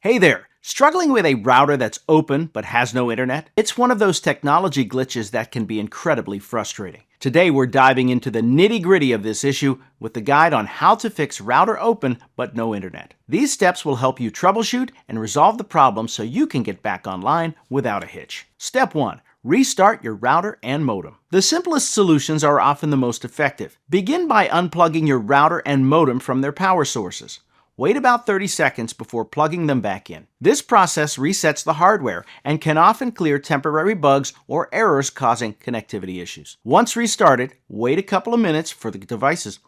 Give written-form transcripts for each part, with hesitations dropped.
Hey there! Struggling with a router that's open but has no internet? It's one of those technology glitches that can be incredibly frustrating. Today we're diving into the nitty-gritty of this issue with the guide on how to fix router open but no internet. These steps will help you troubleshoot and resolve the problem so you can get back online without a hitch. Step 1. Restart your router and modem. The simplest solutions are often the most effective. Begin by unplugging your router and modem from their power sources. Wait about 30 seconds before plugging them back in. This process resets the hardware and can often clear temporary bugs or errors causing connectivity issues. Once restarted, wait a couple of minutes for the devices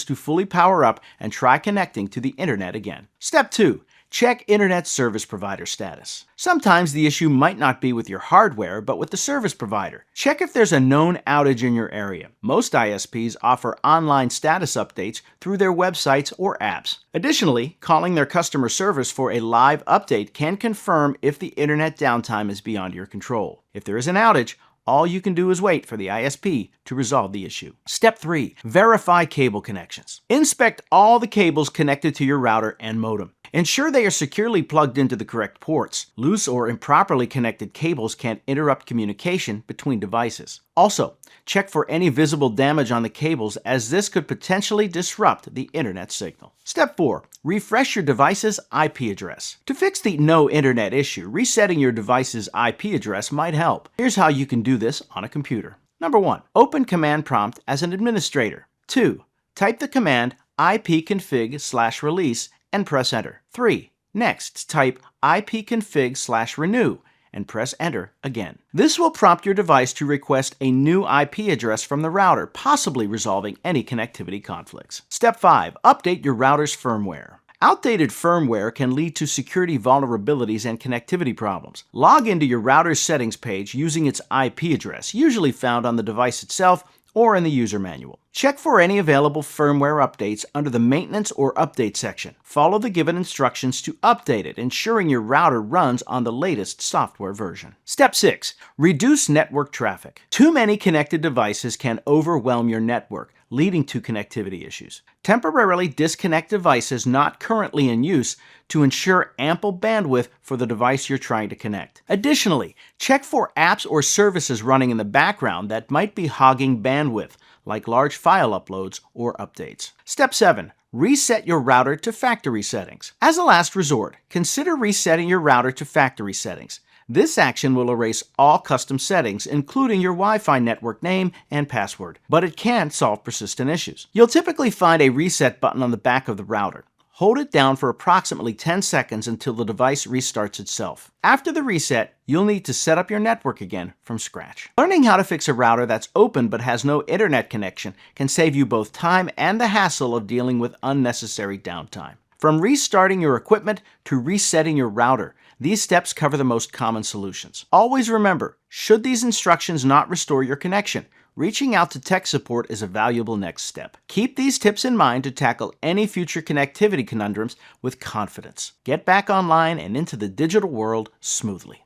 to fully power up and try connecting to the internet again. Step 2. Check Internet Service Provider status. Sometimes the issue might not be with your hardware, but with the service provider. Check if there's a known outage in your area. Most ISPs offer online status updates through their websites or apps. Additionally, calling their customer service for a live update can confirm if the internet downtime is beyond your control. If there is an outage, all you can do is wait for the ISP to resolve the issue. Step 3. Verify cable connections. Inspect all the cables connected to your router and modem. Ensure they are securely plugged into the correct ports. Loose or improperly connected cables can interrupt communication between devices. Also, check for any visible damage on the cables, as this could potentially disrupt the internet signal. Step 4. Refresh your device's IP address. To fix the no internet issue, resetting your device's IP address might help. Here's how you can do this on a computer. Number 1. Open Command Prompt as an administrator. 2. Type the command ipconfig/release and press enter. 3. Next, type ipconfig/renew and press enter again. This will prompt your device to request a new IP address from the router, possibly resolving any connectivity conflicts. Step 5. Update your router's firmware. Outdated firmware can lead to security vulnerabilities and connectivity problems. Log into your router's settings page using its IP address, usually found on the device itself or in the user manual. Check for any available firmware updates under the Maintenance or Update section. Follow the given instructions to update it, ensuring your router runs on the latest software version. Step 6. Reduce network traffic. Too many connected devices can overwhelm your network, leading to connectivity issues. Temporarily disconnect devices not currently in use to ensure ample bandwidth for the device you're trying to connect. Additionally, check for apps or services running in the background that might be hogging bandwidth, like large file uploads or updates. Step 7. Reset your router to factory settings. As a last resort, consider resetting your router to factory settings. This action will erase all custom settings, including your Wi-Fi network name and password, but it can solve persistent issues. You'll typically find a reset button on the back of the router. Hold it down for approximately 10 seconds until the device restarts itself. After the reset, you'll need to set up your network again from scratch. Learning how to fix a router that's open but has no internet connection can save you both time and the hassle of dealing with unnecessary downtime. From restarting your equipment to resetting your router, these steps cover the most common solutions. Always remember, should these instructions not restore your connection, reaching out to tech support is a valuable next step. Keep these tips in mind to tackle any future connectivity conundrums with confidence. Get back online and into the digital world smoothly.